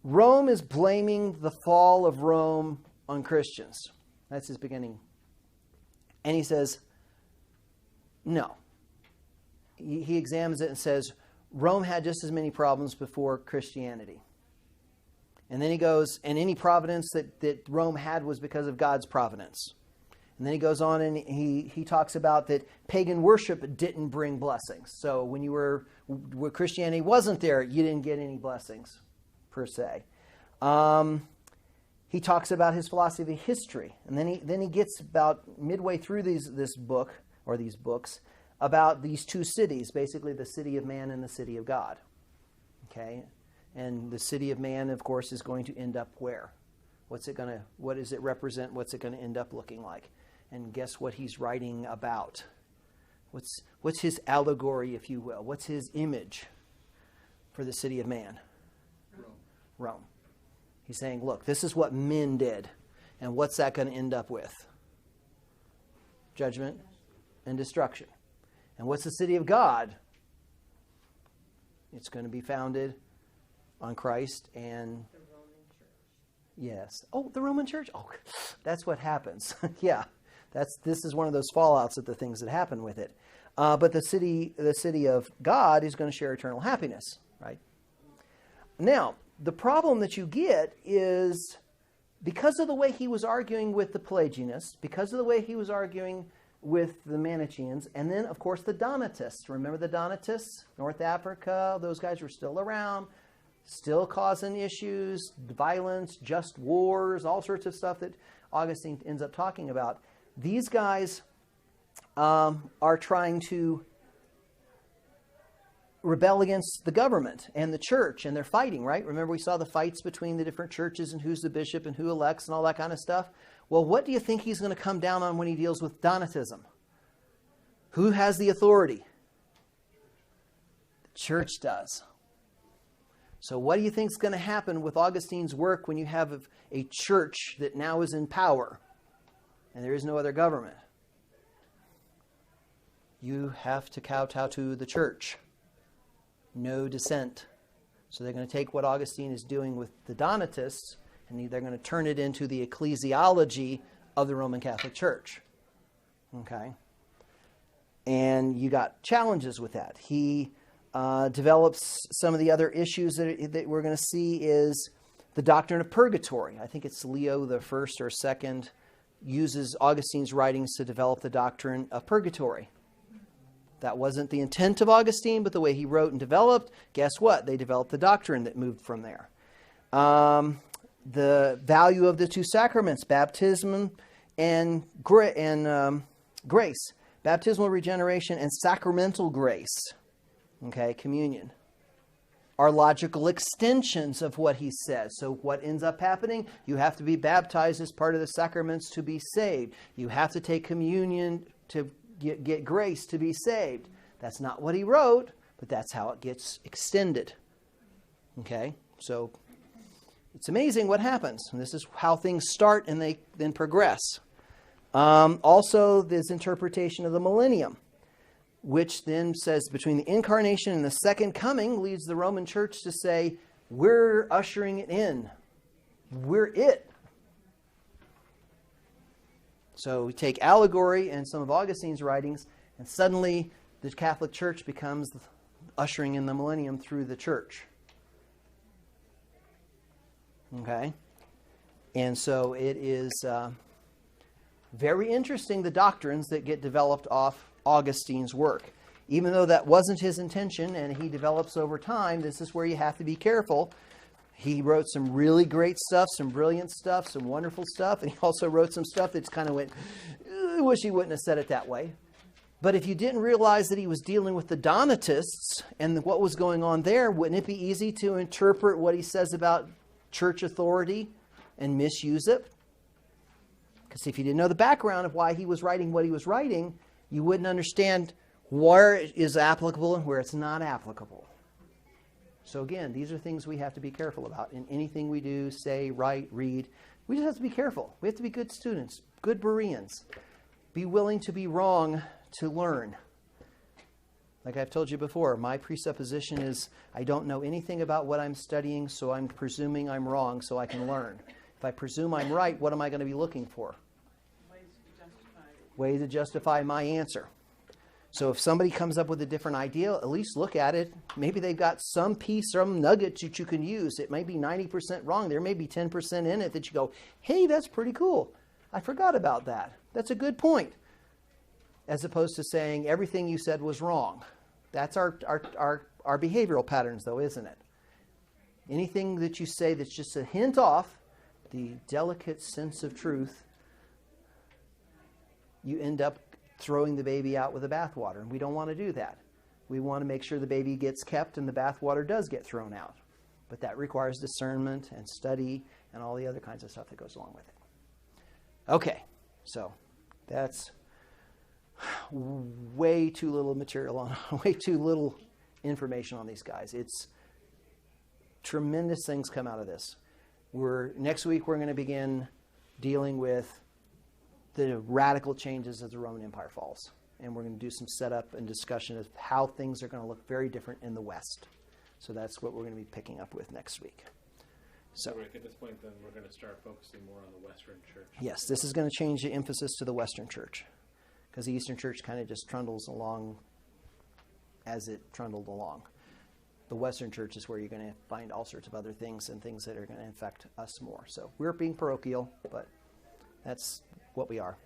Rome is blaming the fall of Rome on Christians. That's his beginning. And he says, no. He examines it and says, Rome had just as many problems before Christianity. And then he goes, and any providence that Rome had was because of God's providence. And then he goes on and he talks about that pagan worship didn't bring blessings. So when Christianity wasn't there, you didn't get any blessings, per se. He talks about his philosophy of history. And then he gets about midway through this book, or these books, about these two cities, basically the city of man and the city of God. Okay? And the city of man, of course, is going to end up where? What does it represent? What's it going to end up looking like? And guess what he's writing about? What's his allegory, if you will? What's his image for the city of man? Rome. He's saying, look, this is what men did. And what's that going to end up with? Judgment and destruction. And what's the city of God? It's going to be founded on Christ and The Roman Church. yes. Oh, the Roman Church. Oh, that's what happens. Yeah, this is one of those fallouts of the things that happen with it. But the city of God is going to share eternal happiness, right? Now, the problem that you get is because of the way he was arguing with the Pelagianists, because of the way he was arguing with the Manichaeans, and then, of course, the Donatists. Remember the Donatists? North Africa, those guys were still around, still causing issues, violence, just wars, all sorts of stuff that Augustine ends up talking about. These guys are trying to rebel against the government and the church, and they're fighting, right? Remember we saw the fights between the different churches and who's the bishop and who elects and all that kind of stuff? Well, what do you think he's going to come down on when he deals with Donatism? Who has the authority? The church does. So what do you think is going to happen with Augustine's work when you have a church that now is in power and there is no other government? You have to kowtow to the church. No dissent. So they're going to take what Augustine is doing with the Donatists and they're going to turn it into the ecclesiology of the Roman Catholic Church. Okay? And you got challenges with that. He develops some of the other issues that we're going to see is the doctrine of purgatory. I think it's Leo the First or Second uses Augustine's writings to develop the doctrine of purgatory. That wasn't the intent of Augustine, but the way he wrote and developed, guess what? They developed the doctrine that moved from there. The value of the two sacraments, baptism and grace. Baptismal regeneration and sacramental grace. Okay, communion. Are logical extensions of what he says. So what ends up happening? You have to be baptized as part of the sacraments to be saved. You have to take communion to get grace to be saved. That's not what he wrote, but that's how it gets extended. Okay, so it's amazing what happens. And this is how things start and they then progress. Also, this interpretation of the millennium, which then says between the incarnation and the second coming leads the Roman Church to say, we're ushering it in. We're it. So we take allegory and some of Augustine's writings, and suddenly the Catholic Church becomes ushering in the millennium through the church. Okay? And so it is very interesting, the doctrines that get developed off Augustine's work. Even though that wasn't his intention and he develops over time, this is where you have to be careful. He wrote some really great stuff, some brilliant stuff, some wonderful stuff, and he also wrote some stuff that's kind of went, I wish he wouldn't have said it that way. But if you didn't realize that he was dealing with the Donatists and what was going on there, wouldn't it be easy to interpret what he says about church authority and misuse it? Because if you didn't know the background of why he was writing what he was writing, you wouldn't understand where it is applicable and where it's not applicable. So again, these are things we have to be careful about in anything we do, say, write, read. We just have to be careful. We have to be good students, good Bereans. Be willing to be wrong to learn. Like I've told you before, my presupposition is I don't know anything about what I'm studying, so I'm presuming I'm wrong so I can learn. If I presume I'm right, what am I going to be looking for? Ways to justify my answer. So if somebody comes up with a different idea, at least look at it. Maybe they've got some piece, some nugget that you can use. It may be 90% wrong. There may be 10% in it that you go, hey, that's pretty cool. I forgot about that. That's a good point. As opposed to saying everything you said was wrong. That's our behavioral patterns, though, isn't it? Anything that you say that's just a hint off the delicate sense of truth, you end up throwing the baby out with the bathwater. And we don't want to do that. We want to make sure the baby gets kept and the bathwater does get thrown out. But that requires discernment and study and all the other kinds of stuff that goes along with it. Okay, so that's way too little material on, way too little information on these guys. It's tremendous things come out of this. Next week we're going to begin dealing with the radical changes as the Roman Empire falls. And we're going to do some setup and discussion of how things are going to look very different in the West. So that's what we're going to be picking up with next week. So Rick, at this point then we're going to start focusing more on the Western Church. Yes, this is going to change the emphasis to the Western Church. Because the Eastern Church kind of just trundles along as it trundled along. The Western Church is where you're going to find all sorts of other things and things that are going to affect us more. So we're being parochial, but that's what we are.